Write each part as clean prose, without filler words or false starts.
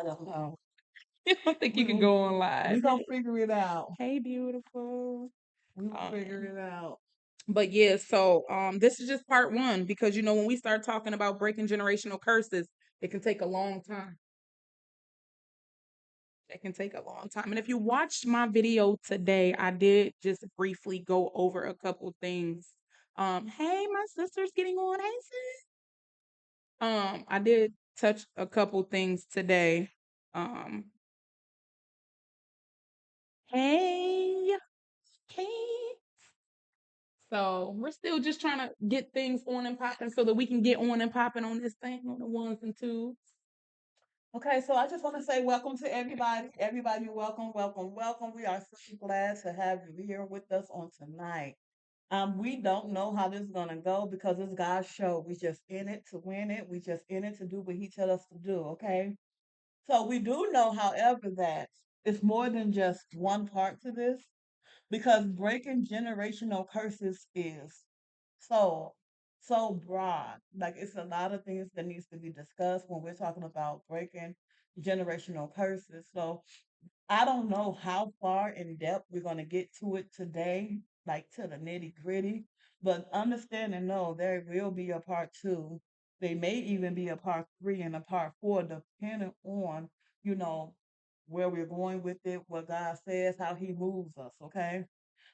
don't know. I don't think you We can will go on live. we gonna figure it out. Hey, beautiful. We will figure Um, it out. but yeah, so this is just part one because when we start talking about breaking generational curses, it can take a long time. It can take a long time. And if you watched my video today, I did just briefly go over a couple things. Hey, my sister's getting on. Hey, sis. I did touch a couple things today. Um, hey, hey. So we're still just trying to get things on and popping so that we can get on and popping on this thing on the ones and twos. Okay, so I just want to say welcome to everybody. Everybody, welcome, welcome, welcome. We are so glad to have you here with us on tonight. We don't know how this is gonna go because it's God's show. We just in it to win it. We just in it to do what He tell us to do. Okay. So we do know, however, that it's more than just one part to this because breaking generational curses is so so broad. Like it's a lot of things that needs to be discussed when we're talking about breaking generational curses. So I don't know how far in depth we're going to get to it today, like to the nitty gritty, but understand and know there will be a part two. There may even be a part three and a part four, depending on, you know, where we're going with it, what God says, how He moves us, okay?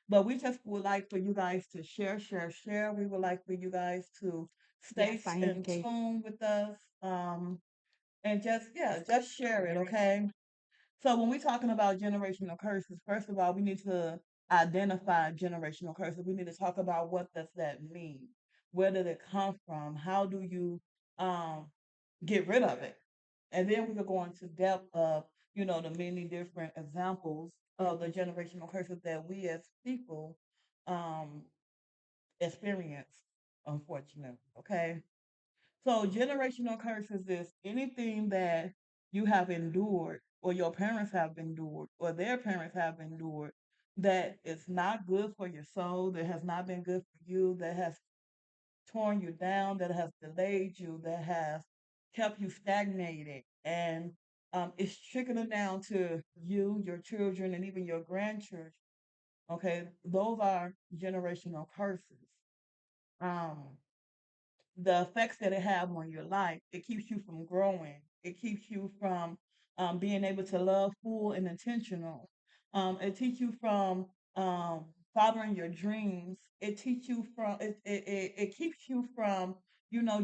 But we just would like for you guys to share, share, share. We would like for you guys to stay Yes, I in indicate. tune with us. And just, yeah, just share it, okay? So when we're talking about generational curses, first of all, we need to identify generational curses. We need to talk about what does that mean? Where did it come from? How do you um, get rid of it? And then we could go into depth of, the many different examples of the generational curses that we as people um, experience, unfortunately. Okay. So generational curses is anything that you have endured or your parents have endured or their parents have endured that is not good for your soul, that has not been good for you, that has torn you down, that has delayed you, that has kept you stagnated. And it's trickling down to you, your children, and even your grandchildren. Okay, those are generational curses. Um, the effects that it have on your life. It keeps you from growing. It keeps you from being able to love full and intentional. It teaches you from following your dreams. It teach you from it keeps you from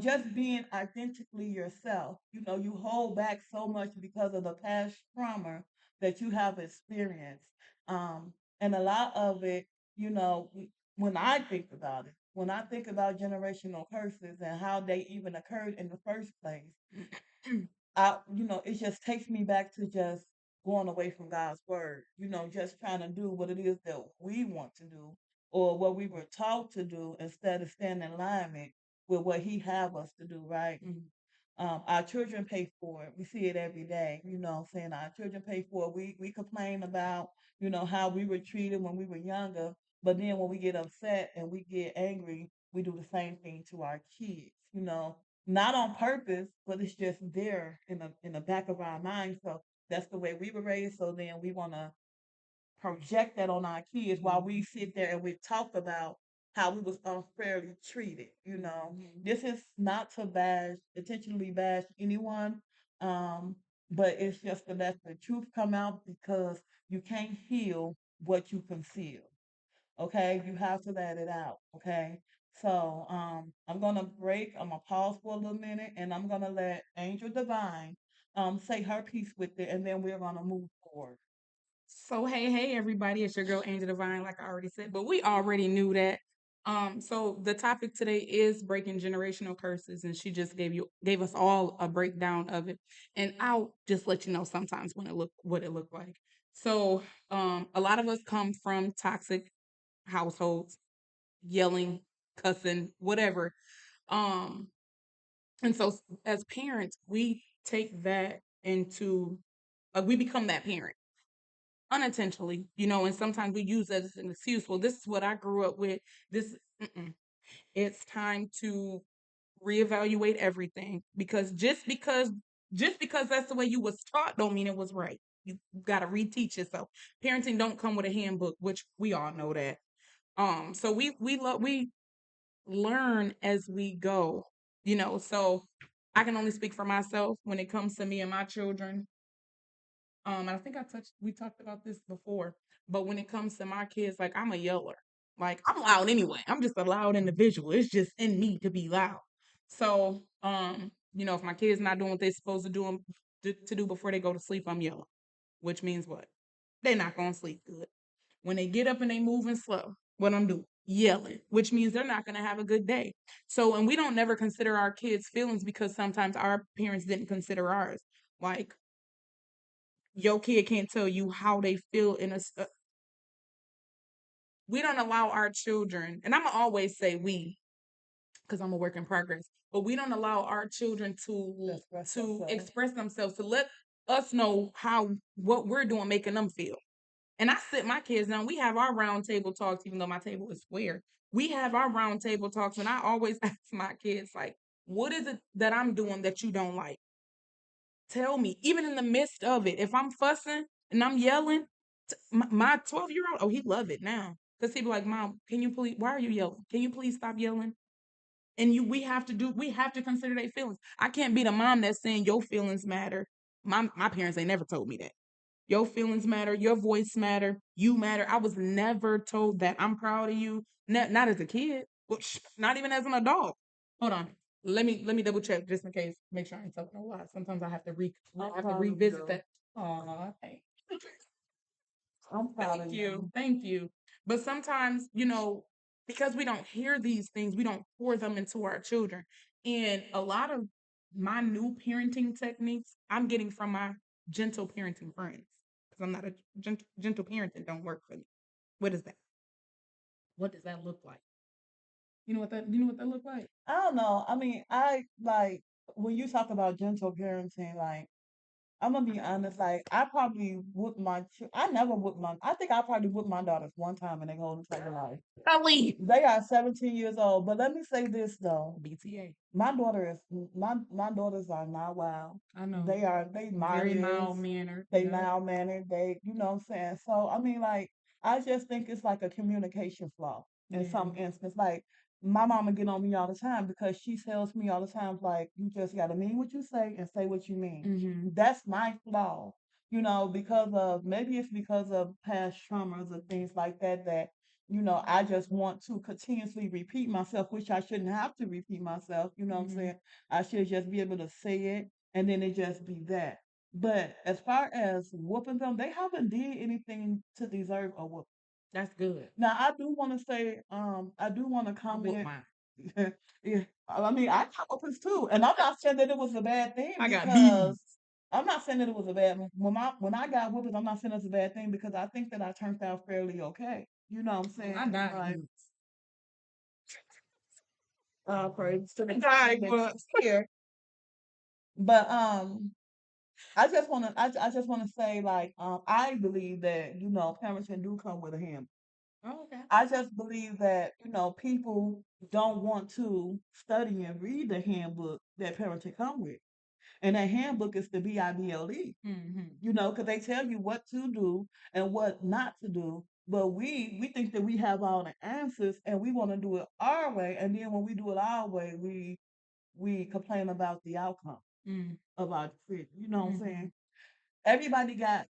just being authentically yourself. You hold back so much because of the past trauma that you have experienced. And a lot of it, you know, when I think about it, when I think about generational curses and how they even occurred in the first place, it just takes me back to just going away from God's word, just trying to do what it is that we want to do or what we were taught to do instead of standing in alignment with what He have us to do, right? Our children pay for it. We see it every day, saying our children pay for it. We complain about, how we were treated when we were younger, but then when we get upset and we get angry, we do the same thing to our kids, not on purpose, but it's just there in the back of our mind. So that's the way we were raised. So then we want to project that on our kids while we sit there and we talk about how we was unfairly treated. This is not to intentionally bash anyone, um, but it's just to let the truth come out because you can't heal what you conceal. Okay, you have to let it out. Okay, so I'm gonna break. I'm gonna pause for a little minute, and I'm gonna let Angel Divine say her piece with it, and then we're gonna move forward. So hey everybody, it's your girl Angel Divine, like I already said, but we already knew that. So the topic today is breaking generational curses, and she just gave us all a breakdown of it. And I'll just let you know sometimes what it looked like. So a lot of us come from toxic households, yelling, cussing, whatever. Um, and so as parents, we take that into we become that parent unintentionally, and sometimes we use that as an excuse. Well, this is what I grew up with. This, mm-mm. It's time to reevaluate everything because just because Just because that's the way you was taught don't mean it was right. You got to reteach yourself. Parenting don't come with a handbook, which we all know that. So we learn as we go, you know. So I can only speak for myself when it comes to me and my children. And I think we talked about this before, but when it comes to my kids, like I'm a yeller. Like I'm loud anyway. I'm just a loud individual. It's just in me to be loud. So, you know, if my kids not doing what they're supposed to do before they go to sleep, I'm yelling. Which means what? They're not gonna sleep good. When they get up and they moving slow, what I'm doing? Yelling, which means they're not gonna have a good day. So, and we don't never consider our kids' feelings because sometimes our parents didn't consider ours. Like your kid can't tell you how they feel we don't allow our children, and I'm gonna always say we because I'm a work in progress, but we don't allow our children to express themselves, to let us know how what we're doing making them feel. And I sit my kids down. We have our round table talks, even though my table is square. We have our round table talks, and I always ask my kids, like, what is it that I'm doing that you don't like? Tell me, even in the midst of it. If I'm fussing and I'm yelling, my 12-year-old, oh, he love it now. Because he be like, Mom, can you please, why are you yelling? Can you please stop yelling? And we have to consider their feelings. I can't be the mom that's saying your feelings matter. My parents ain't never told me that. Your feelings matter, your voice matter, you matter. I was never told that. I'm proud of you. Not as a kid, which not even as an adult. Hold on. Let me double check just in case. Make sure I ain't talking a lot. Sometimes I have to revisit that. Aw, thank I'm proud of you. Thank you. But sometimes, you know, because we don't hear these things, we don't pour them into our children. And a lot of my new parenting techniques, I'm getting from my gentle parenting friends. Because I'm not a gentle parenting don't work for me. What is that? What does that look like? You know what that look like? I don't know. I mean, I like when you talk about gentle parenting, like I'm gonna be honest, like I probably whoop I never whoop my I think I probably whooped my daughters one time in their whole entire life. Ellie. They are 17 years old. But let me say this though. BTA. My daughters are not wild. I know. They Very modest, mild mannered. they Yep. mild mannered, they you know what I'm saying? So I mean like I just think it's like a communication flaw in Yeah. some instance. Like my mama get on me all the time because she tells me all the time, like, you just gotta mean what you say and say what you mean. Mm-hmm. That's my flaw. You know, because of maybe it's because of past traumas or things like that that you know, I just want to continuously repeat myself, which I shouldn't have to repeat myself. You know what I'm Mm-hmm. saying? I should just be able to say it and then it just be that. But as far as whooping them, they haven't did anything to deserve a whoop. That's good. Now I do want to say, I do want to I whoop comment. mine. Yeah, I mean, I got whoopings too, and I'm not saying that it was a bad thing I got because bees. I'm not saying that it was a bad when I got whoopings. I'm not saying it's a bad thing because I think that I turned out fairly okay. You know what I'm saying? I got Like, bees. praise to the God that's here. But I just want to I just want to say like I believe that you know parenting do come with a handbook. Oh, okay. I just believe that you know people don't want to study and read the handbook that parenting come with, and that handbook is the Bible. Mm-hmm. You know, because they tell you what to do and what not to do. But we think that we have all the answers and we want to do it our way, and then when we do it our way, we complain about the outcome Mm. of our decision. You know what I'm Mm-hmm. saying? Everybody got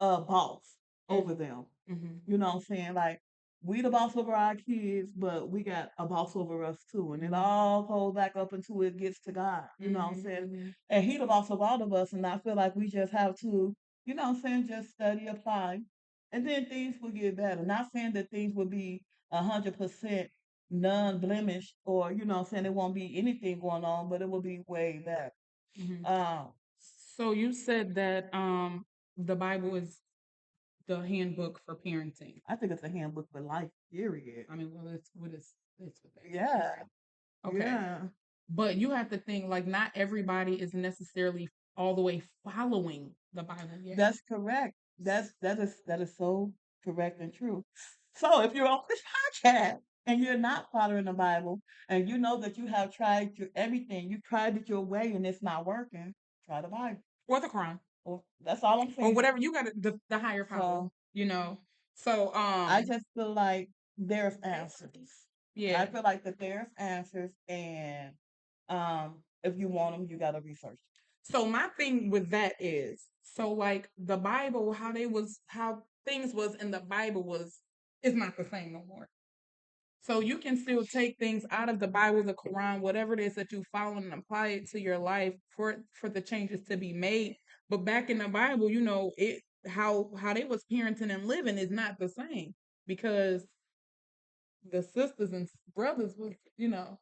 a boss over Mm-hmm. them. Mm-hmm. You know what I'm saying? Like we the boss over our kids, but we got a boss over us too. And it all goes back up until it gets to God. You know what I'm saying? Mm-hmm. And he the boss of all of us. And I feel like we just have to, you know what I'm saying, just study, apply. And then things will get better. Not saying that things will be 100% non-blemished or, you know what I'm saying, there won't be anything going on, but it will be way better. Mm-hmm. Um, So you said that the Bible is the handbook for parenting. I think it's a handbook for life, period. I mean, well, it's what that Yeah. Okay. Yeah. But you have to think like not everybody is necessarily all the way following the Bible yet. That's correct. That is so correct and true. So if you're on this podcast and you're not following the Bible and you know that you have tried everything, you tried it your way and it's not working, try the Bible. or the Quran, Or that's all I'm or saying. whatever you got the higher power, So you know. So I just feel like there's answers. I yeah. feel like that there's answers, and if you want them, you gotta research. So my thing with that is, so like the Bible, how things was in the Bible was is not the same no more. So you can still take things out of the Bible, the Quran, whatever it is that you follow and apply it to your life for the changes to be made. But back in the Bible, you know, it how they was parenting and living is not the same because the sisters and brothers was, you know.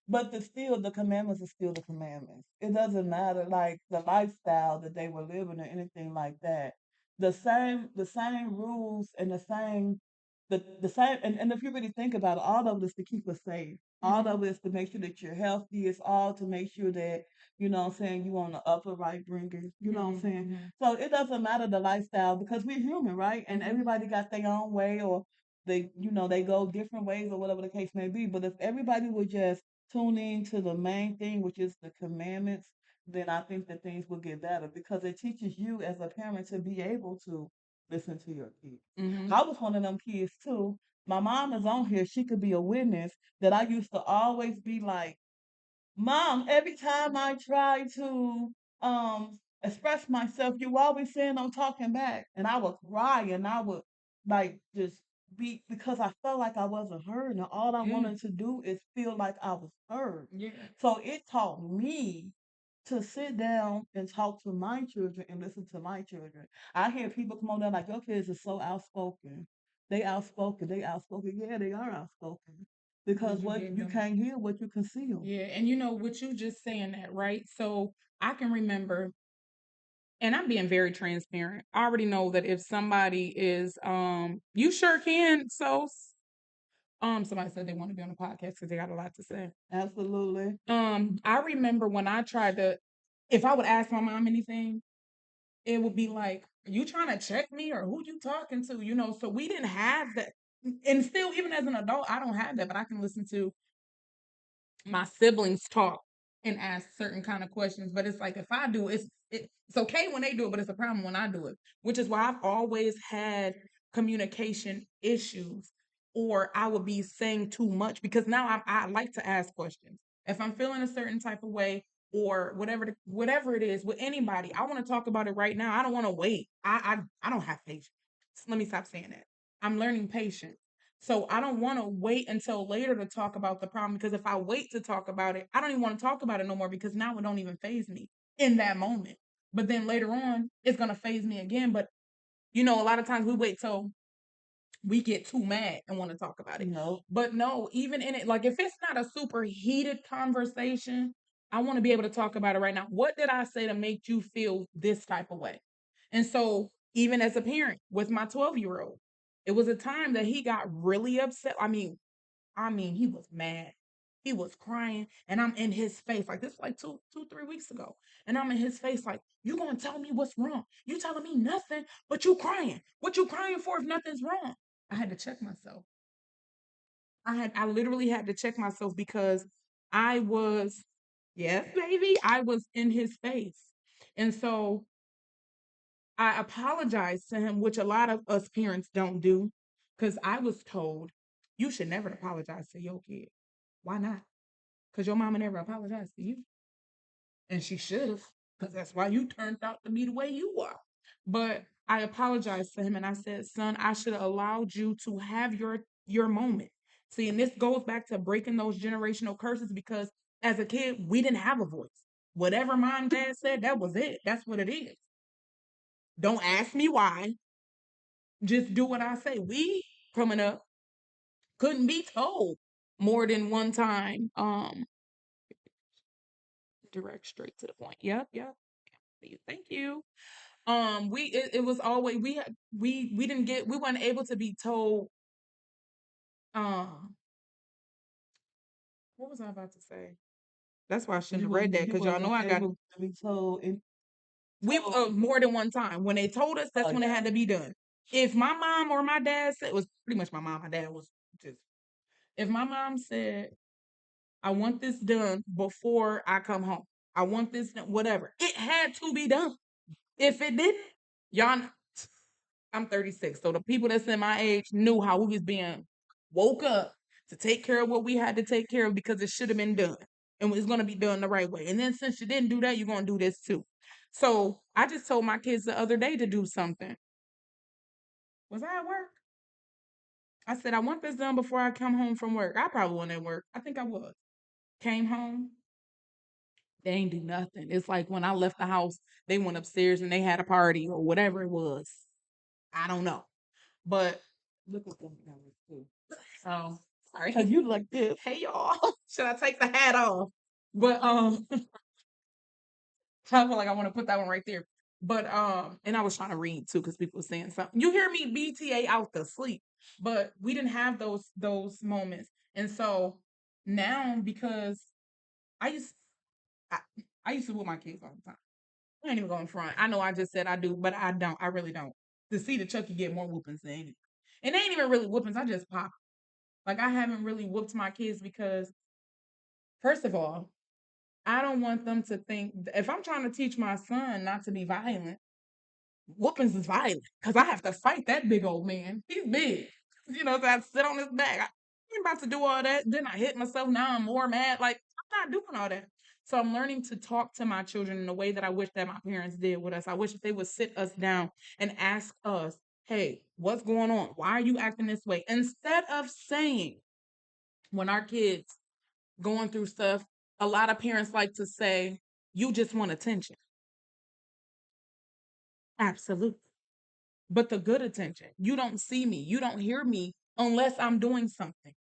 But the commandments are still the commandments. It doesn't matter like the lifestyle that they were living or anything like that. The same rules and the same and if you really think about it, all of it is to keep us safe. All Mhm. of it is to make sure that you're healthy. It's all to make sure that, what I'm saying, you on the upper right bringer. You know what I'm saying? Mhm. So it doesn't matter the lifestyle because we're human, right? And Mhm. everybody got their own way, or they go different ways, or whatever the case may be. But if everybody would just tune in to the main thing, which is the commandments, then I think that things will get better because it teaches you as a parent to be able to listen to your kids. Mhm. I was one of them kids too. My mom is on here. She could be a witness that I used to always be like, Mom, every time I try to express myself, you always saying I'm talking back. And I would cry and I would like just be because I felt like I wasn't heard. And all I Yeah. wanted to do is feel like I was heard. Yeah. So it taught me to sit down and talk to my children and listen to my children. I hear people come on there like, your kids are so outspoken. They outspoken. They outspoken. Yeah, they are outspoken. Because You what gave you them. can't hear, what you conceal. Yeah, and you know what you just saying that, right? So I can remember, and I'm being very transparent. I already know that if somebody is you sure can. So somebody said they want to be on the podcast because they got a lot to say. Absolutely. I remember when I tried to, if I would ask my mom anything, it would be like, "Are you trying to check me or who you talking to?" You know, so we didn't have that. And still, even as an adult, I don't have that, but I can listen to my siblings talk and ask certain kind of questions. But it's like if I do, it's okay when they do it, but it's a problem when I do it. Which is why I've always had communication issues, or I would be saying too much because now I like to ask questions. If I'm feeling a certain type of way or whatever it is with anybody, I want to talk about it right now. I don't want to wait. I don't have patience. Let me stop saying that. I'm learning patience. So I don't want to wait until later to talk about the problem because if I wait to talk about it, I don't even want to talk about it no more because now it don't even phase me in that moment. But then later on, it's gonna phase me again. But you know, a lot of times we wait till we get too mad and want to talk about it. No. But no, even in it, like if it's not a super heated conversation, I want to be able to talk about it right now. What did I say to make you feel this type of way? And so, even as a parent with my 12-year-old, it was a time that he got really upset. I mean, he was mad. He was crying, and I'm in his face like this, like 3 weeks ago, and I'm in his face like, "You gonna tell me what's wrong? You telling me nothing, but you crying. What you crying for if nothing's wrong?" I had to check myself. I literally had to check myself because I was, yes, baby, I was in his face, and so I apologized to him, which a lot of us parents don't do, because I was told you should never apologize to your kid. Why not? Because your mama never apologized to you. And she should have, because that's why you turned out to be the way you are. But I apologized to him and I said, son, I should have allowed you to have your moment. See, and this goes back to breaking those generational curses because as a kid, we didn't have a voice. Whatever mom and dad said, that was it. That's what it is. Don't ask me why. Just do what I say. We coming up couldn't be told more than one time. Direct straight to the point. Yep, yep. Thank you. It was always we didn't get we weren't able to be told um what was I about to say? That's why I shouldn't have read that You because y'all know wasn't I got able to be told. we Told. more than one time when they told us Oh that's when it yeah. had to be done. If my mom or my dad said it was pretty much my mom, my dad was just if my mom said I want this done before I come home. I want this, whatever. It had to be done. If it didn't, y'all, I'm 36. So the people that's in my age knew how we was being woke up to take care of what we had to take care of because it should have been done and it's going to be done the right way. And then since you didn't do that, you're going to do this too. So I just told my kids the other day to do something. Was I at work? I said, I want this done before I come home from work. I probably wasn't at work. I think I was. Came home. They ain't do nothing. It's like when I left the house, they went upstairs and they had a party or whatever it was. I don't know. But look at them numbers too. Oh, sorry. Cause you like this. Hey y'all. Should I take the hat off? But I feel like I want to put that one right there. But and I was trying to read too because people were saying something. You hear me BTA out the sleep, but we didn't have those moments. And so now because I used I, I used to with my kids all the time. I ain't even going front. I know I just said I do, but I don't. I really don't. To see the Chucky get more whoopings than anything. And they ain't even really whoopings. I just pop. Like I haven't really whooped my kids because first of all, I don't want them to think if I'm trying to teach my son not to be violent, whoopings is violent because I have to fight that big old man. He's big. You know, so I sit on his back. I ain't about to do all that. Then I hit myself. Now I'm more mad. Like, I'm not doing all that. So I'm learning to talk to my children in the way that I wish that my parents did with us. I wish that they would sit us down and ask us, hey, what's going on? Why are you acting this way? Instead of saying, when our kids going through stuff, a lot of parents like to say, you just want attention. Absolutely. But the good attention. You don't see me, you don't hear me unless I'm doing something.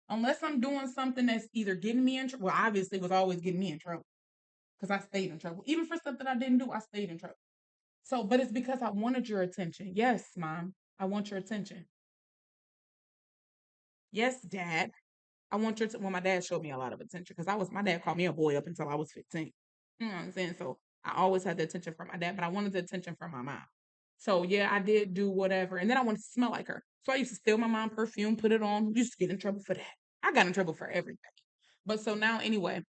Unless I'm doing something that's either getting me in trouble. Well, obviously, it was always getting me in trouble because I stayed in trouble. Even for stuff that I didn't do, I stayed in trouble. So, but it's because I wanted your attention. Yes, mom, I want your attention. Yes, dad, I want your. Well, my dad showed me a lot of attention because my dad called me a boy up until I was 15. You know what I'm saying? So I always had the attention from my dad, but I wanted the attention from my mom. So yeah, I did do whatever. And then I wanted to smell like her. So I used to steal my mom perfume, put it on, used to get in trouble for that. I got in trouble for everything. But so now anyway,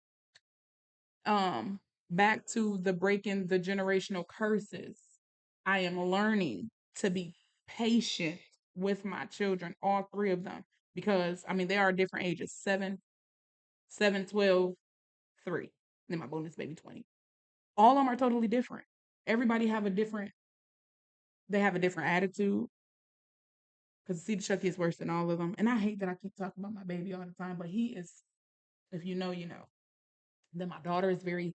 um, back to the breaking the generational curses. I am learning to be patient with my children, all three of them, because I mean they are different ages, 7, 12, 3. Then my bonus baby 20. All of them are totally different. Everybody have a different they have a different attitude. Because see, Chucky is worse than all of them. And I hate that I keep talking about my baby all the time, but he is, if you know, you know. Then my daughter is very,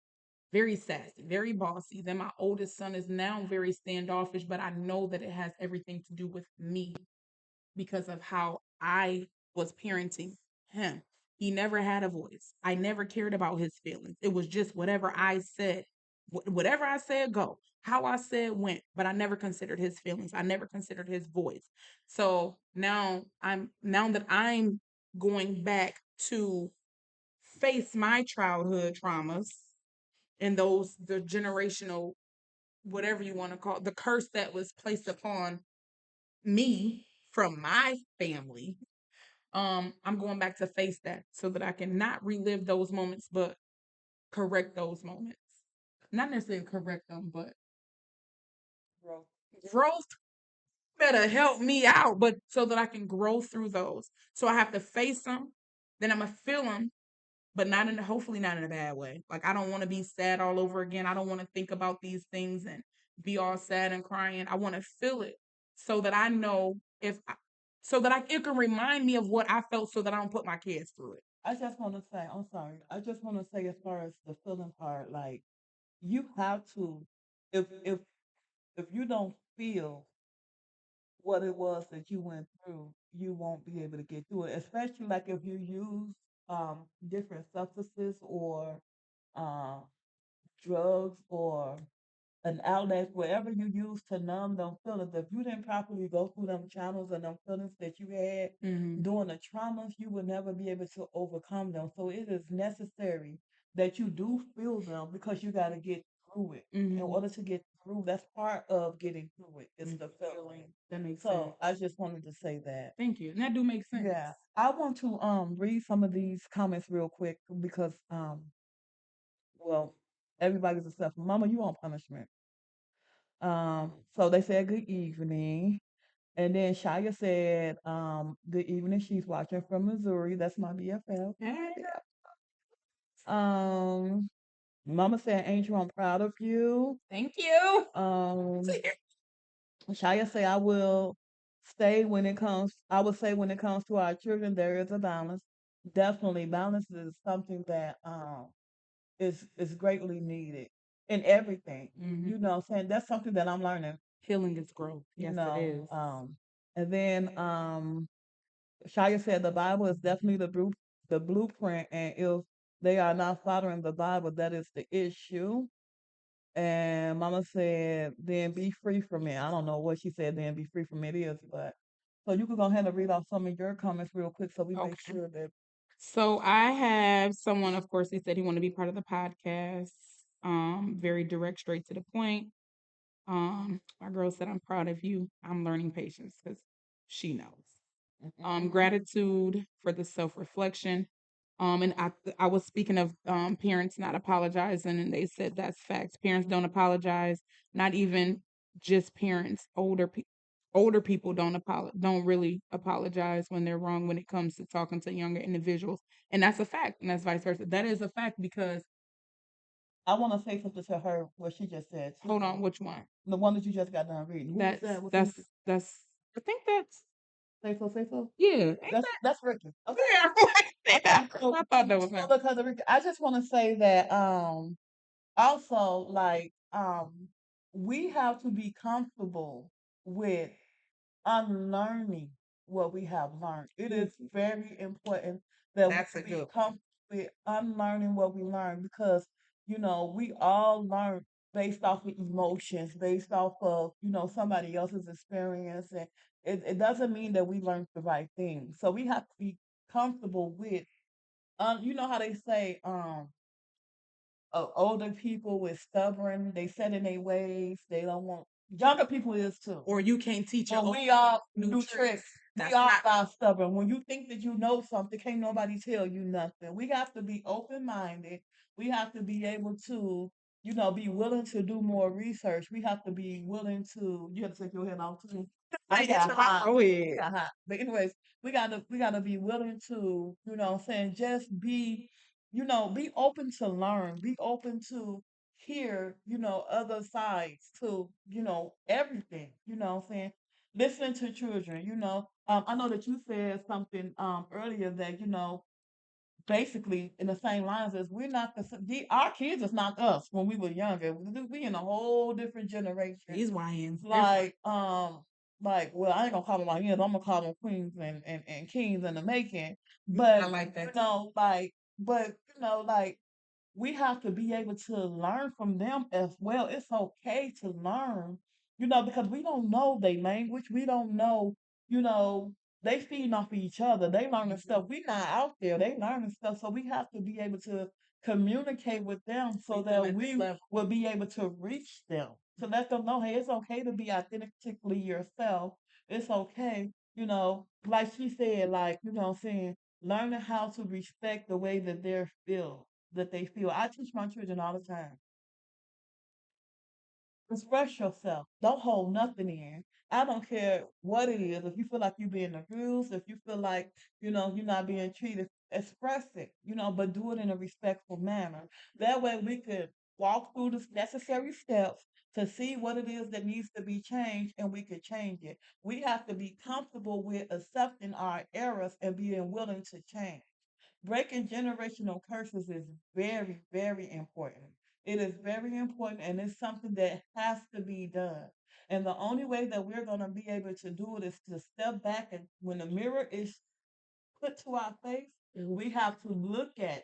very sassy, very bossy. Then my oldest son is now very standoffish, but I know that it has everything to do with me because of how I was parenting him. He never had a voice. I never cared about his feelings. It was just whatever I said, whatever I said, go. How I said went, but I never considered his feelings. I never considered his voice. So now that I'm going back to face my childhood traumas and the generational whatever you want to call it, the curse that was placed upon me from my family. I'm going back to face that so that I can not relive those moments, but correct those moments. Not necessarily correct them, but growth better help me out, but so that I can grow through those. So I have to face them, then I'm gonna feel them, but hopefully not in a bad way. Like I don't want to be sad all over again. I don't want to think about these things and be all sad and crying. I want to feel it so that I know so that it can remind me of what I felt so that I don't put my kids through it. I just want to say, I'm sorry. I just want to say, as far as the feeling part, like you have to, if you don't feel what it was that you went through, you won't be able to get through it. Especially like if you use different substances or uh, drugs or an outlet, wherever you use to numb them feelings. If you didn't properly go through them channels and them feelings that you had during the traumas, you would never be able to overcome them. So it is necessary that you do feel them because you got to get through it. In order to get through, that's part of getting through it. Is the feeling. That makes sense. So I just wanted to say that. Thank you. And that do make sense. Yeah, I want to read some of these comments real quick because well Everybody's acceptable. Mama, you on punishment. So they said good evening. And then Shia said, good evening. She's watching from Missouri. That's my BFF. Hey. Mama said, Angel, I'm proud of you. Thank you. Shia say, I will stay when it comes, I would say when it comes to our children, there is a balance. Definitely, balance is something that is greatly needed in everything. Mhm. You know, what I'm saying that's something that I'm learning. Healing is growth. You Yes, know, it is. and then Shia said the Bible is definitely the blueprint, and if they are not following the Bible, that is the issue. And Mama said, then be free from it. I don't know what she said, then be free from it is, but so you can go ahead and read off some of your comments real quick so we make Okay. sure that So I have someone, of course, he said he wanted to be part of the podcast. Very direct, straight to the point. My girl said, I'm proud of you. I'm learning patience because she knows. Gratitude for the self-reflection. And I was speaking of parents not apologizing, and they said that's facts. Parents don't apologize, not even just parents, older people don't really apologize when they're wrong when it comes to talking to younger individuals. And that's a fact, and that's vice versa. That is a fact because I want to say something to her what she just said. hold on, which one? The one that you just got done reading. Who was that? That's I think that's Say so. yeah. That's Ricky. Okay. Yeah, I thought that was him. Because of Ricky, I just want to say that also like we have to be comfortable with unlearning what we have learned. It is very important that That's we a be good one. comfortable with unlearning what we learned because you know we all learn based off of emotions, based off of somebody else's experience, and it doesn't mean that we learned the right thing. So we have to be comfortable with you know how they say older people with stubborn, they set in their ways, they don't want younger people is too. Or you can't teach your But own we all new do tricks. tricks. We That's all not are stubborn. When you think that you know something, can't nobody tell you nothing. We have to be open minded. We have to be able to, be willing to do more research. We have to be willing to. You have to take your head off too. I got hot. Go ahead. I got hot. But anyways, we gotta be willing to, what I'm saying, just be, be open to learn. Be open to hear, other sides to, everything. What I'm saying, listening to children. I know that you said something earlier that basically in the same lines as we're not our kids is not us when we were younger. We in a whole different generation. These YNs. Well, I ain't gonna call them YNs. I'm gonna call them queens and kings in the making. I But like that. like we have to be able to learn from them as well. It's okay to learn, because we don't know their language. We don't know, you know, they feeding off of each other. They learning stuff. We not out there. They learning stuff. So we have to be able to communicate with them so that we will be able to reach them. To let them know, hey, it's okay to be authentically yourself. It's okay, like she said, like, what I'm saying, learning how to respect the way that they feel. I teach my children all the time. Express yourself. Don't hold nothing in. I don't care what it is. If you feel like you're being abused, if you feel like, you're not being treated, express it, but do it in a respectful manner. That way we could walk through the necessary steps to see what it is that needs to be changed and we could change it. We have to be comfortable with accepting our errors and being willing to change. Breaking generational curses is very, very important. It is very important and it's something that has to be done. And the only way that we're going to be able to do it is to step back and when the mirror is put to our face, we have to look at it.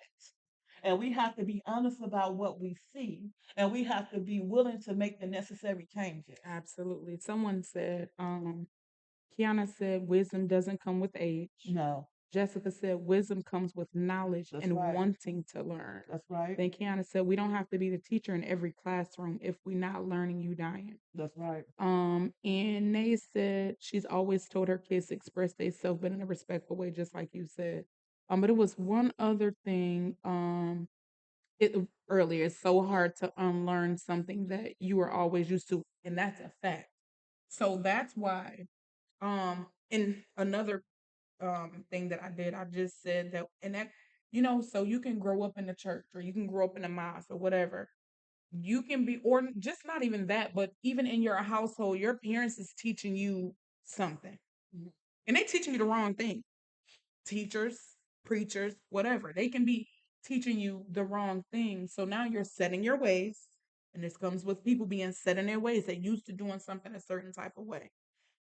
And we have to be honest about what we see. And we have to be willing to make the necessary changes. Absolutely. Someone said, Kiana said, wisdom doesn't come with age. No. Jessica said, wisdom comes with knowledge That's and right. wanting to learn. That's right. Then Kiana said, we don't have to be the teacher in every classroom. If we're not learning, you dying. That's right. And Nay said she's always told her kids to express themselves, but in a respectful way, just like you said. But it was one other thing. earlier, it's so hard to unlearn something that you were always used to, and that's a fact. So that's why, in another thing that I did, I just said that, and that, so you can grow up in the church or you can grow up in a mosque or whatever. You can be, or just not even that, but even in your household, your parents is teaching you something, and they teaching you the wrong thing. Teachers, preachers, whatever, they can be teaching you the wrong thing. So now you're setting your ways, and this comes with people being set in their ways. They used to doing something a certain type of way.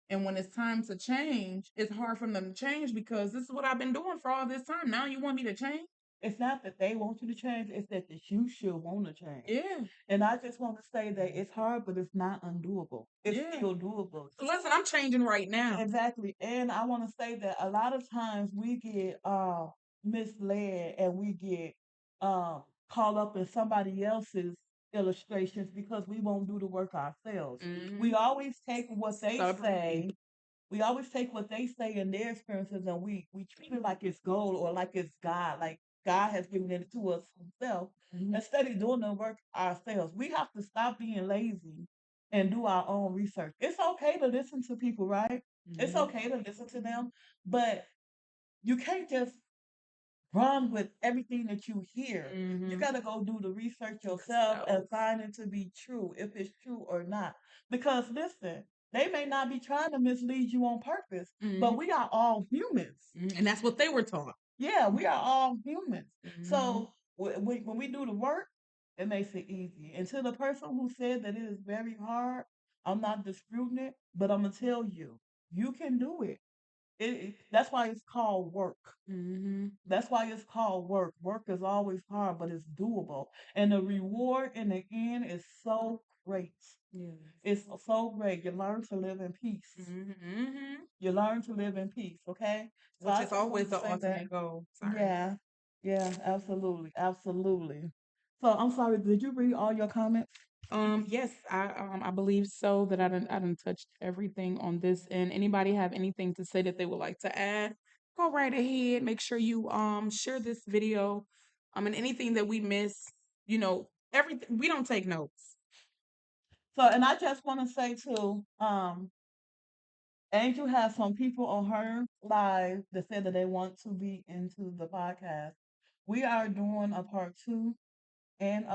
And when it's time to change, it's hard for them to change because this is what I've been doing for all this time. Now you want me to change? It's not that they want you to change, it's that you should want to change. Yeah. And I just want to say that it's hard, but it's not undoable. It's Yeah. still doable. Listen, I'm changing right now. Exactly. And I want to say that a lot of times we get misled and we get caught up in somebody else's illustrations because we won't do the work ourselves. We Mhm. always take what they Stubborn say. people. We always take what they say in their experiences and we treat it like it's gold or like it's God, like God has given it to us himself, instead of doing the work ourselves. We have to stop being lazy and do our own research. It's okay to listen to people, right? It's Mhm. okay to listen to them, but you can't just run with everything that you hear. You Mhm. got to go do the research yourself and Yourself. find it to be true, if it's true or not. Because listen, they may not be trying to mislead you on purpose, but Mhm. we are all humans. And that's what they were taught. Yeah, we are all humans. Mhm. So when we do the work, it makes it easy. And to the person who said that it is very hard, I'm not disputing it, but I'm gonna tell you, you can do it. That's why it's called work. Mhm. That's why it's called work. Work is always hard, but it's doable. And the reward in the end is so great. Yes. It's so great. You learn to live in peace. Mhm. You learn to live in peace, okay? So Which I is just want always to the say that. ultimate goal. Sorry. Yeah, yeah, absolutely, absolutely. So I'm sorry, did you read all your comments? Yes, I believe so that I done touched everything on this. And anybody have anything to say that they would like to add? Go right ahead. Make sure you share this video. And anything that we miss, everything, we don't take notes. So, and I just want to say too, Angel has some people on her live that said that they want to be into the podcast. We are doing a part 2 and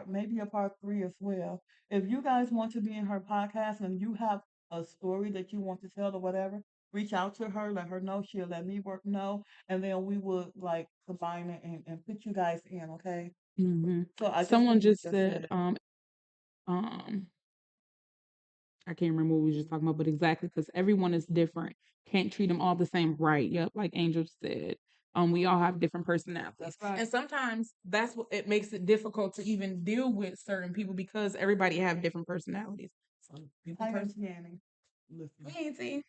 maybe a part 3 as well. If you guys want to be in her podcast and you have a story that you want to tell or whatever, reach out to her, let her know, she'll let me work know, and then we would like combine it and put you guys in, okay? So I just Someone wanted to just just say said, that. um, I can't remember what we were just talking about, but exactly because everyone is different. Can't treat them all the same, right? Yep, like Angel said. We all have different personalities. That's right. And sometimes that's what it makes it difficult to even deal with certain people because everybody have different personalities. Some people Hi, Auntie Annie. Listen. Auntie.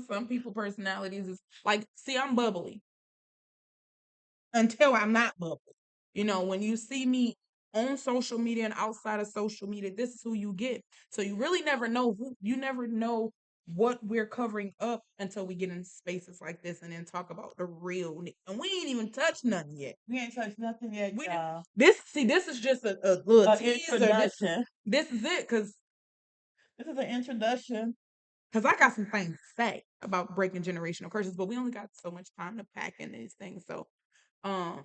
Some people personalities is like, see, I'm bubbly until I'm not bubbly. When you see me on social media and outside of social media, this is who you get. So you really you never know what we're covering up until we get in spaces like this and then talk about the real. And we ain't even touched nothing yet. We ain't touched nothing yet, y'all. This is just a little An teaser. introduction. This is it, This is an introduction. I got some things to say about breaking generational curses, but we only got so much time to pack in these things. So, um,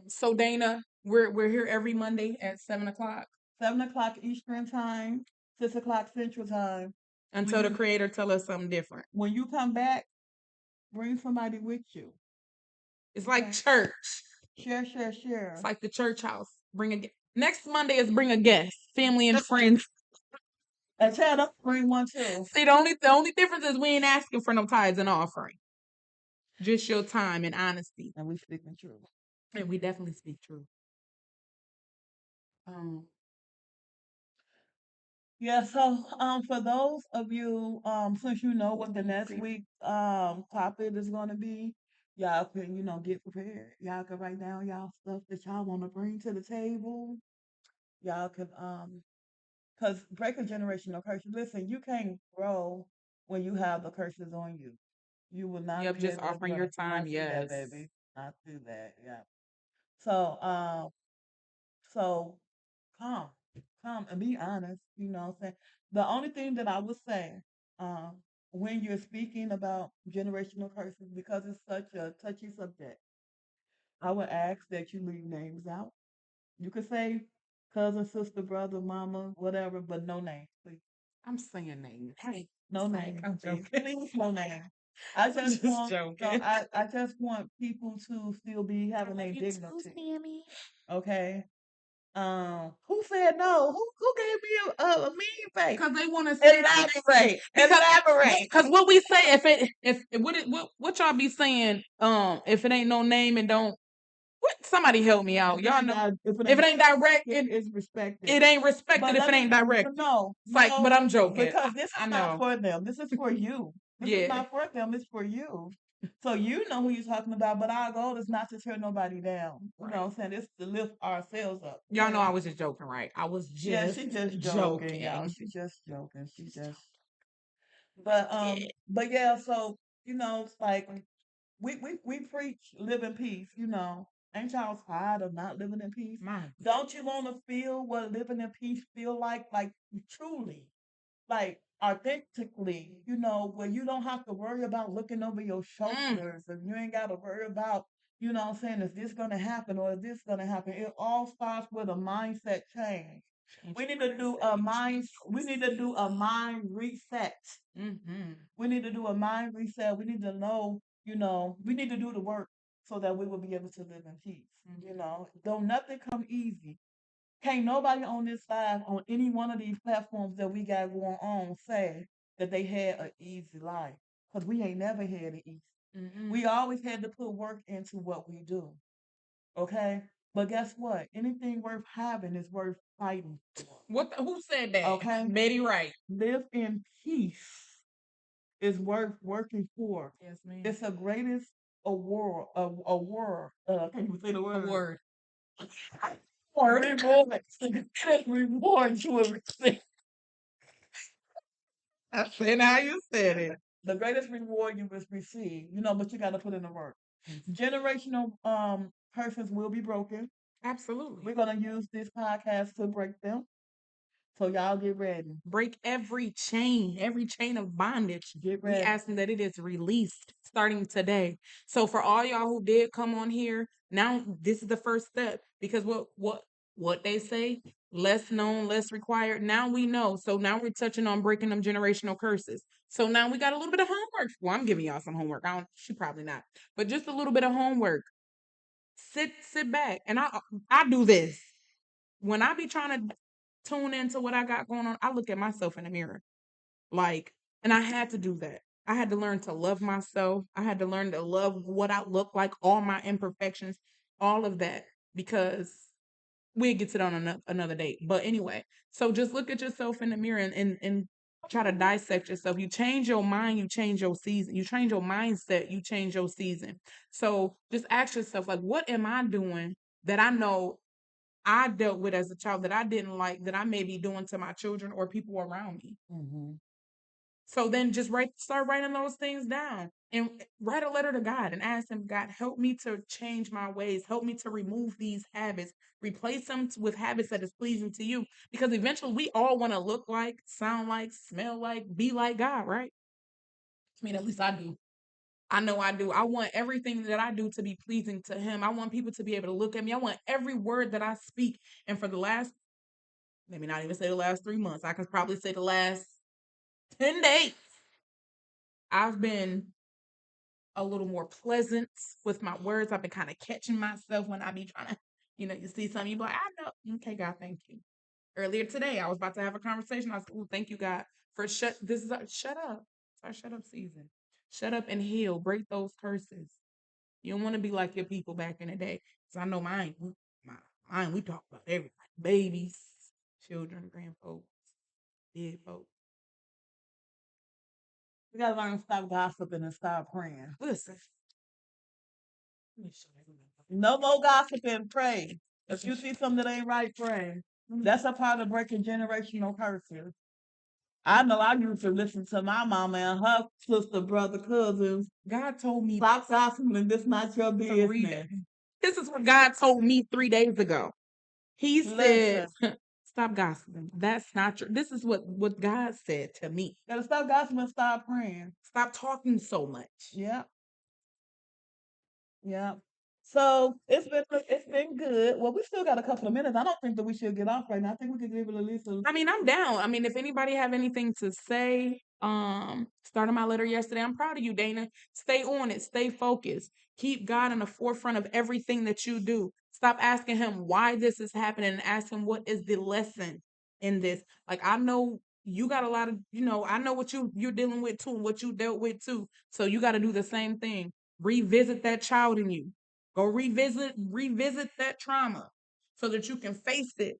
so Dana, we're here every Monday at 7 o'clock 7 o'clock Eastern time, 6 o'clock Central time. until the creator tell us something different. When you come back, bring somebody with you. It's like church. Share, share, share. It's like the church house. Next Monday is bring a guest, family and friends. And Chad, bring one too. See, the only difference is we ain't asking for no tithes and offering. Just your time and honesty. And we speaking true. And we definitely speak true. Yeah, so for those of you, since you know what the next week topic is gonna be, y'all can, get prepared. Y'all can write down y'all stuff that y'all wanna bring to the table. Y'all can because breaking generational curses. Listen, you can't grow when you have the curses on you. You will not Yep, be just able to offering grow. your time. Not do that, Yes. baby. Not do that. Yeah. So, so come, come and be honest. You know what I'm saying? The only thing that I would say, um, when you're speaking about generational curses, because it's such a touchy subject, I would ask that you leave names out. You could say cousin, sister, brother, mama, whatever, but no names, please. I'm saying names. Hey, No sorry, name, I'm please. joking. Please, no name. I I'm just just want joking. I just want people to still be having their You too, dignity. Sammy. Okay. Who said no? Who gave me a mean face? Because they want to say Elaborate. because Elaborate. because what we say if what y'all be saying if it ain't no name and don't what somebody help me out y'all know If if it ain't direct it is respected. it ain't respected But if it ain't direct. no, It's like, but I'm joking. because this I is not know. for them. This is for you. This is Yeah. not for them. It's for you. So you know who you're talking about. But our goal is not to tear nobody down. You know what I'm saying? It's to lift ourselves up. Y'all know I was just joking, right? I was Yeah, just she just joking. y'all. She just joking. She just. But yeah. So you know, it's like we preach live in peace. You know, ain't y'all tired of not living in peace? Mine. Don't you want to feel what living in peace feel like? Like truly, like authentically, you know, where you don't have to worry about looking over your shoulders and you ain't got to worry about, you know what I'm saying, is this going to happen or is this going to happen? It all starts with a mindset change. We need to do a mind reset. We need to do a mind reset. We need to know, you know, we need to do the work so that we will be able to live in peace. You know, don't nothing come easy. Can't nobody on this live on any one of these platforms that we got going on say that they had an easy life. Because we ain't never had it easy. We always had to put work into what we do. Okay? But guess what? Anything worth having is worth fighting for. Who said that? Okay? Betty Wright. Live in peace is worth working for. Yes, ma'am. It's the greatest award. Can you say the word? Award. Reward you will receive. I said how you said it. The greatest reward you will receive, you know, but you got to put in the work. Generational curses will be broken. Absolutely. We're gonna use this podcast to break them. So y'all get ready. Break every chain of bondage. Get We ready. asking that it is released starting today. So for all y'all who did come on here, now this is the first step because what they say, less known, less required. Now we know. So now we're touching on breaking them generational curses. So now we got a little bit of homework. Well, I'm giving y'all some homework. She probably not, but just a little bit of homework. Sit back, and I do this when I be trying to tune into what I got going on. I look at myself in the mirror, like, and I had to do that. I had to learn to love myself. I had to learn to love what I look like, all my imperfections, all of that, because we'll get to that on another date. But anyway, so just look at yourself in the mirror and try to dissect yourself. You change your mind, you change your season. You change your mindset, you change your season. So just ask yourself, like, what am I doing that I know I dealt with as a child that I didn't like that I may be doing to my children or people around me? So then just start writing those things down and write a letter to God and ask him, God, help me to change my ways. Help me to remove these habits, replace them with habits that is pleasing to you. Because eventually we all want to look like, sound like, smell like, be like God, right? I mean, at least I do. I know I do. I want everything that I do to be pleasing to him. I want people to be able to look at me. I want every word that I speak. And for the last, maybe not even say the last 3 months, I could probably say the last 10 days, I've been a little more pleasant with my words. I've been kind of catching myself when I be trying to, you see something, you be like, I know. Okay, God, thank you. Earlier today, I was about to have a conversation. I was, oh, thank you, God, for shut up. It's our shut up season. Shut up and heal. Break those curses. You don't want to be like your people back in the day. Because I know mine, we talk about everybody. Babies, children, grandfolks, dead folks. We gotta learn to stop gossiping and start praying. Listen. No more gossiping, pray. If you see something that ain't right, pray. That's a part of breaking generational curses. I know I used to listen to my mama and her sister, brother, cousins. God told me stop gossiping. This not your business. This is what God told me 3 days ago. He said, Listen, "Stop gossiping. That's not true." This is what God said to me. gotta stop gossiping, stop praying. Stop talking so much. Yeah, yeah. So it's been good. Well, we still got a couple of minutes. I don't think that we should get off right now. I think we could give it at least a I mean, I'm down. I mean, if anybody have anything to say, started my letter yesterday. I'm proud of you, Dana. Stay on it. Stay focused. Keep God in the forefront of everything that you do. Stop asking him why this is happening and ask him what is the lesson in this. Like I know you got a lot of, I know what you're dealing with too, and what you dealt with too. So you got to do the same thing. Revisit that child in you. Go revisit that trauma so that you can face it,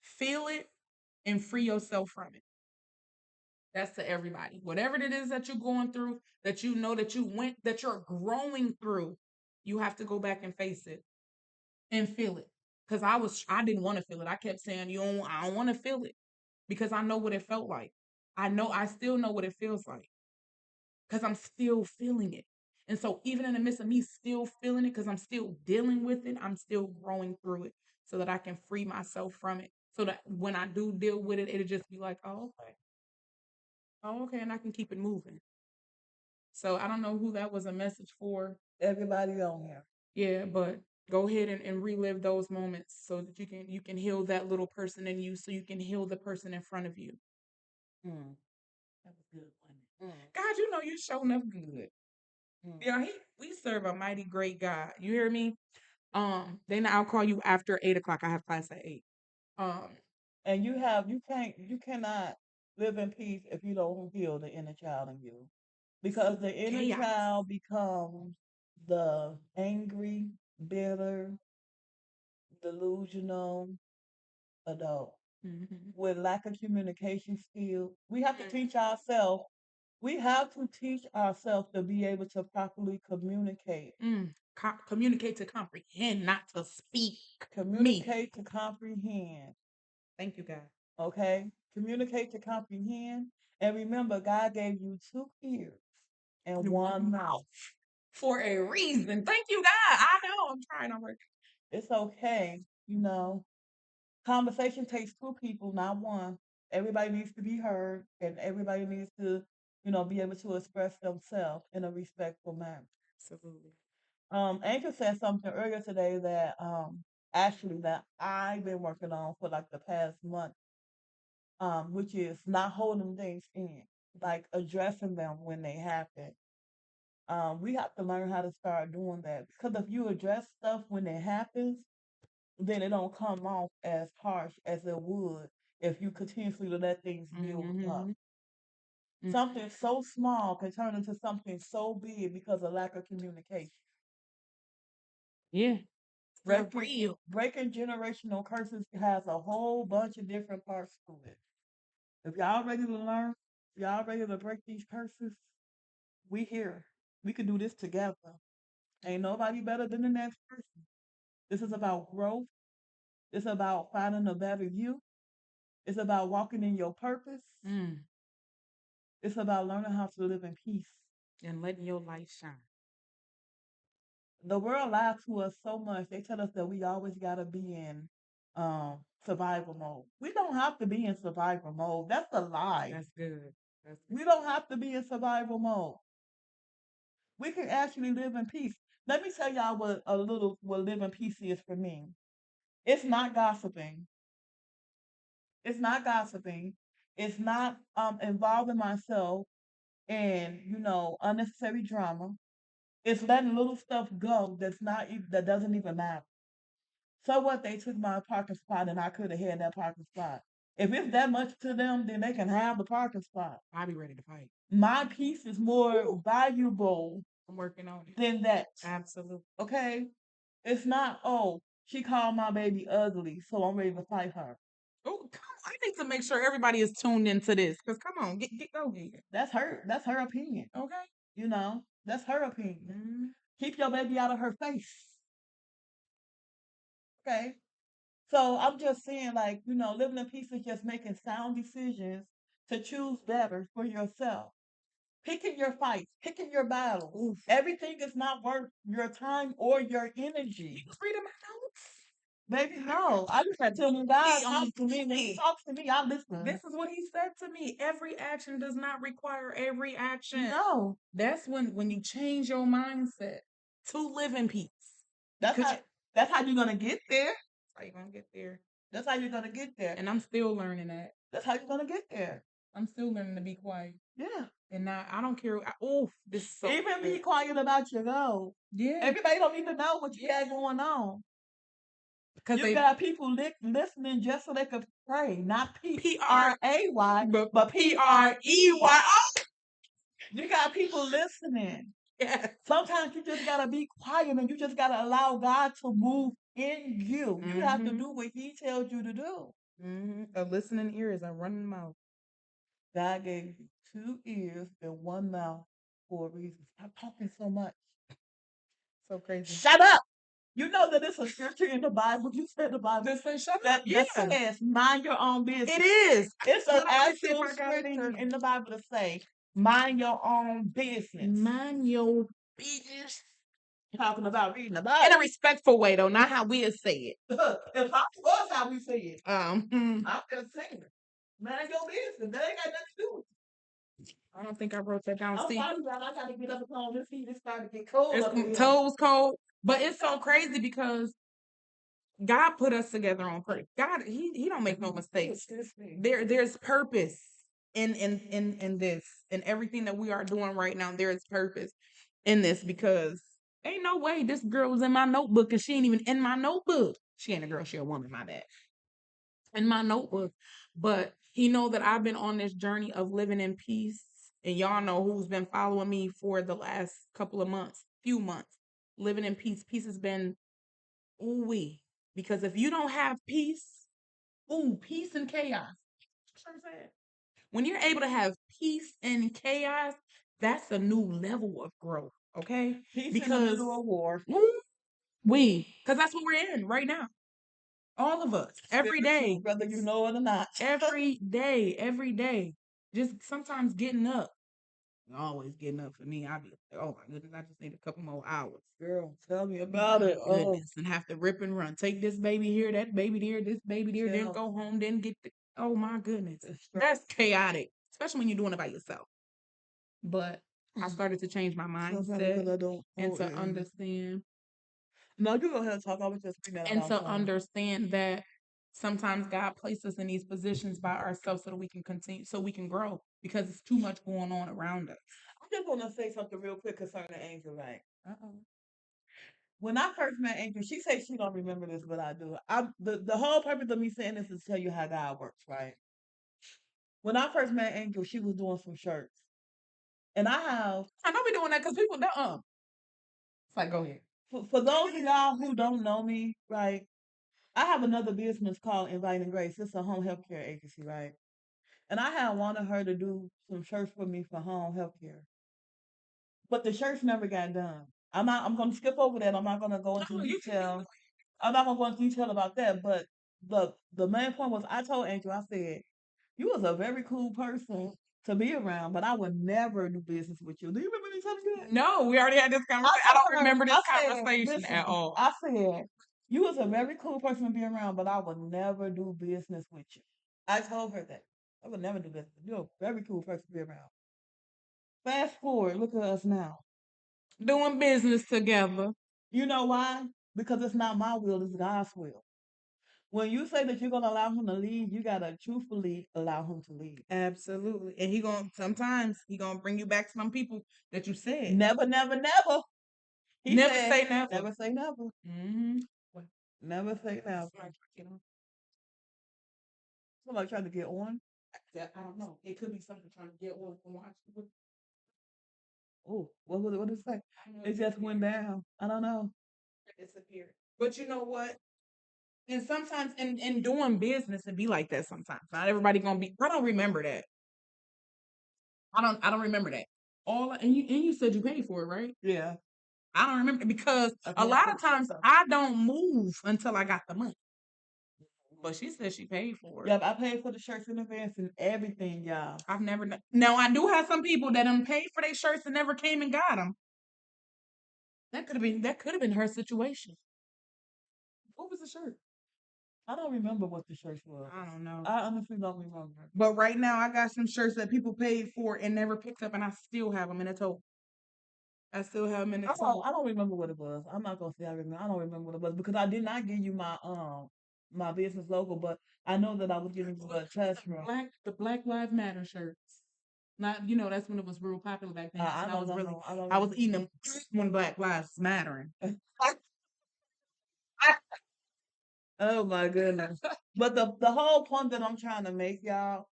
feel it, and free yourself from it. That's to everybody. Whatever it is that you're going through, that you know that that you're growing through, you have to go back and face it and feel it. Because I didn't want to feel it. I kept saying, I don't want to feel it because I know what it felt like. I still know what it feels like because I'm still feeling it. And so, even in the midst of me still feeling it, because I'm still dealing with it, I'm still growing through it so that I can free myself from it. So that when I do deal with it, it'll just be like, oh, okay. Oh, okay. And I can keep it moving. So, I don't know who that was a message for. everybody on here. Yeah, but go ahead and relive those moments so that you can heal that little person in you so you can heal the person in front of you. Mm, That was good, wasn't it? mm, God, you know you showing up good. mm. Yeah, we serve a mighty great God. You hear me? Then I'll call you after 8 o'clock. I have class at 8. Um, And you cannot live in peace if you don't heal the inner child in you. Because the inner chaos. child becomes the angry, bitter, delusional adult Mhm. with lack of communication skills. We have to Mm, teach ourselves. We have to teach ourselves to be able to properly communicate. communicate to comprehend, not to speak. Me. Communicate to comprehend. Thank you, God. Okay? Communicate to comprehend. And remember, God gave you 2 ears and In one 1 mouth. mouth for a reason. Thank you, God. I know. I'm trying. I'm working. It's okay. Conversation takes 2 people, not one. Everybody needs to be heard, and everybody needs to, be able to express themselves in a respectful manner. Absolutely. Angel said something earlier today that actually that I've been working on for like the past month, which is not holding things in, like addressing them when they happen. We have to learn how to start doing that because if you address stuff when it happens, then it don't come off as harsh as it would if you continuously let things build up. Mhm. Mm. Something so small can turn into something so big because of lack of communication. Yeah. For Breaking real. breaking generational curses has a whole bunch of different parts to it. If y'all ready to learn, y'all ready to break these curses, we here. We can do this together. Ain't nobody better than the next person. This is about growth. It's about finding a better you. It's about walking in your purpose. Mm. It's about learning how to live in peace. And letting your light shine. The world lies to us so much. They tell us that we always gotta be in survival mode. We don't have to be in survival mode. That's a lie. That's good. That's good. We don't have to be in survival mode. We can actually live in peace. Let me tell y'all what live in peace is for me. It's not gossiping. It's not gossiping. It's not involving myself in, unnecessary drama. It's letting little stuff go that doesn't even matter. So what? They took my parking spot, and I could have had that parking spot. If it's that much to them, then they can have the parking spot. I'll be ready to fight. My peace is more Ooh. valuable I'm working on it. than that. Absolutely. Okay? It's not, oh, she called my baby ugly, so I'm ready to fight her. Oh, come on. I need to make sure everybody is tuned into this. Because come on, go get it. That's her opinion. Okay. That's her opinion. Mm-hmm. Keep your baby out of her face. Okay? So I'm just saying, like, living in peace is just making sound decisions to choose better for yourself. picking your fights, picking your battles. Oof. Everything is not worth your time or your energy. You reading my notes? Baby, no. I just had to tell him, God He talks to me. When he talks to me, I listen. This is what he said to me. Every action does not require every action. No. That's when you change your mindset to live in peace. That's how you're gonna get there. That's how you're gonna get there. That's how you're gonna get there. And I'm still learning that. That's how you're gonna get there. I'm still learning to be quiet. Yeah. And I don't care. This is so Even good. be quiet about your goal. Yeah. Everybody don't even know what you got going on. Because You got people listening just so they could pray, not P-R-A-Y, but P-R-E-Y. You got people listening. Yeah. Sometimes you just gotta be quiet and you just gotta allow God to move in you. You have to do what He tells you to do. A listening ear is a running mouth. God gave you 2 ears and 1 mouth for a reason. Stop talking so much. So crazy. Shut up. You know that it's a scripture in the Bible. You said the Bible. That says shut That up. Yeah. says mind your own business. It is. It's an Let me see if actual I got it scripture in. in the Bible to say mind your own business. Mind your business. Talking about reading the Bible. In a respectful way, though, not how we say it. If I was how we say it, I'm just saying it. Mind your business. That ain't got nothing to do with it. I don't think I wrote that down. I'm See, sorry, y'all. I gotta get up on this heat. It's starting to get cold. it's toes cold, but it's so crazy because God put us together on purpose. God, He don't make no mistakes. There's purpose in this, and everything that we are doing right now. There is purpose in this because ain't no way this girl was in my notebook and she ain't even in my notebook. She ain't a girl, she a woman, my bad. In my notebook. But He know that I've been on this journey of living in peace. And y'all know who's been following me for the last few months. Living in peace. Peace has been ooh-wee. Because if you don't have peace, peace and chaos. That's what I'm saying. When you're able to have peace and chaos, that's a new level of growth. Okay? Peace in the middle of war. Because that's what we're in right now. All of us. Every day. Whether you know it or not. Every day. Just sometimes getting up. Always getting up for me. I be like, oh my goodness, I just need a couple more hours. Girl, tell me about it. Goodness, and have to rip and run. Take this baby here, that baby there, this baby there, then go home, then get the oh my goodness. That's chaotic. Especially when you're doing it by yourself. But I started to change my mindset and to understand. No, you go ahead and talk. I was just reading that. And to understand that sometimes God placed us in these positions by ourselves so that we can continue, so we can grow because it's too much going on around us. I just want to say something real quick concerning Angel, right? When I first met Angel, she said she don't remember this, but I do. The whole purpose of me saying this is to tell you how God works, right? When I first met Angel, she was doing some shirts. And I know we doing that because people don't. It's like, go ahead. For those of y'all who don't know me, right? I have another business called Inviting Grace. It's a home health care agency, right? And I had wanted her to do some shirts for me for home health care. But the shirts never got done. I'm gonna skip over that. I'm not gonna go into detail. I'm not gonna go into detail about that. But the main point was I told Angel, I said, you was a very cool person to be around, but I would never do business with you. Do you remember me telling you that? No, we already had this conversation. I don't remember this conversation at all. I said, you was a very cool person to be around, but I would never do business with you. I told her that. I would never do business. You're a very cool person to be around. Fast forward, look at us now. Doing business together. You know why? Because it's not my will, it's God's will. When you say that you're gonna allow him to lead, you gotta truthfully allow him to lead. Absolutely. And sometimes he gonna bring you back some people that you said. Never, never, never. Never say never. Never say never. Mm-hmm. Never say never. Somebody trying to get on? I don't know. It could be something trying to get on and watch. Oh, what did it say? It just went down. I don't know. It disappeared. But you know what? And sometimes in doing business, it be like that sometimes. Not everybody gonna be. I don't remember that. I don't remember that. And you said you paid for it, right? Yeah. I don't remember because a lot of times I don't move until I got the money. But she said she paid for it. Yep, I paid for the shirts in advance and everything, y'all. I've never done. Now I do have some people that done paid for their shirts and never came and got them. That could have been her situation. What was the shirt? I don't remember what the shirts were. I don't know. I honestly don't remember. But right now I got some shirts that people paid for and never picked up, and I still have them in a tote. I still have them in a tote. I don't remember what it was. I'm not gonna say I remember. I don't remember what it was because I did not give you my business logo, but I know that I was giving you a test run. The Black Lives Matter shirts. Not that's when it was real popular back then. I And don't know. I was eating them when Black Lives Mattering. Oh my goodness. But the whole point that I'm trying to make, y'all,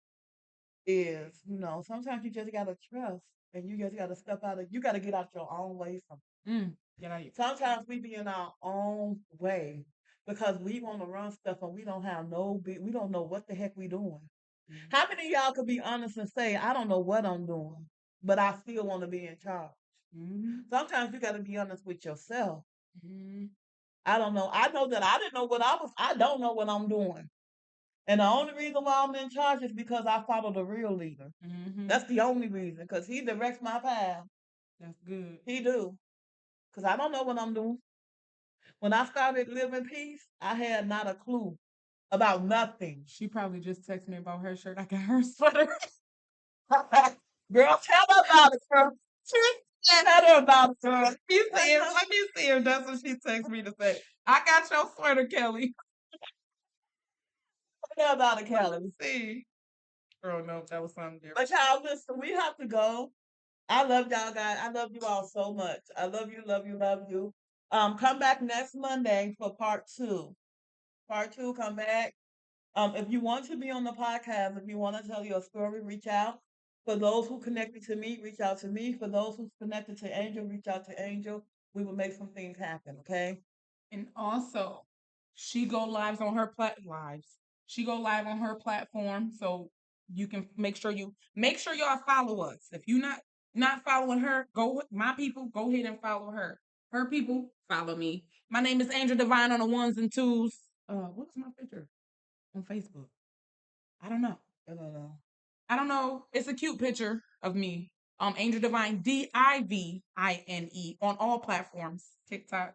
is sometimes you just gotta trust and you just gotta you gotta get out your own way sometimes. Get out of here. Sometimes we be in our own way because we want to run stuff and we don't have we don't know what the heck we doing. How many of y'all could be honest and say, I don't know what I'm doing, but I still want to be in charge? Sometimes you got to be honest with yourself. I don't know. I know that I didn't know I don't know what I'm doing. And the only reason why I'm in charge is because I follow the real leader. That's the only reason, because he directs my path. That's good. He do. Because I don't know what I'm doing. When I started living peace, I had not a clue about nothing. She probably just texted me about her shirt. I got her sweater. Girl, tell her about it, girl. Tell her about it, girl. Let me see if that's what she texted me to say. I got your sweater, Kelly. Tell her about it, Kelly. See. Oh no, that was something different. But y'all, listen, we have to go. I love y'all guys. I love you all so much. I love you, love you, love you. Come back next Monday for part 2. Part 2, come back. If you want to be on the podcast, if you want to tell your story, reach out. For those who connected to me, reach out to me. For those who's connected to Angel, reach out to Angel. We will make some things happen, okay? And also, she go lives on her lives. She go live on her platform, so you can make sure y'all follow us. If you not following her, my people, go ahead and follow her. Her people, follow me. My name is Angel Divine on the ones and twos. What's my picture on Facebook? I don't know. I don't know. It's a cute picture of me. Angel Divine, Divine on all platforms, TikTok,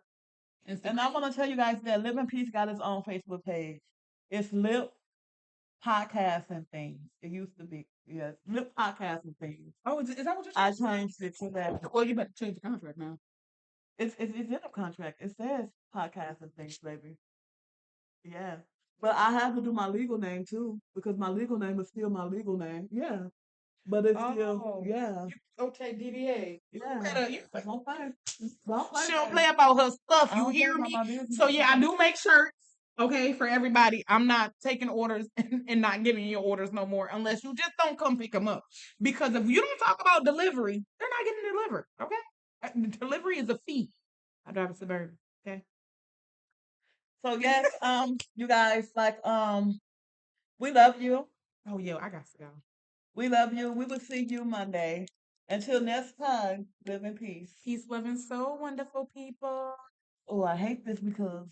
Instagram. And I want to tell you guys that Live in Peace got its own Facebook page. It's Lip Podcasts and Things. It used to be, yes, Lip Podcasts and Things. Oh, is that what you I changed it to that. Well, you better change the contract now. It's in the contract. It says Podcasts and Things, baby. Yeah. But I have to do my legal name too, because my legal name is still my legal name. Yeah. But it's still, yeah. Okay, DBA. Yeah. Don't play. Don't play. She don't play about her stuff. I You don't play hear about me? my business. So yeah, I do make shirts. Okay, for everybody. I'm not taking orders and not giving you orders no more unless you just don't come pick them up. Because if you don't talk about delivery, they're not getting delivered. Okay, delivery is a fee. I drive a Suburban. Okay. So yes, you guys, we love you. Oh yeah, I got to go. We love you. We will see you Monday. Until next time, live in peace. Peace, love, and so wonderful people. Oh, I hate this because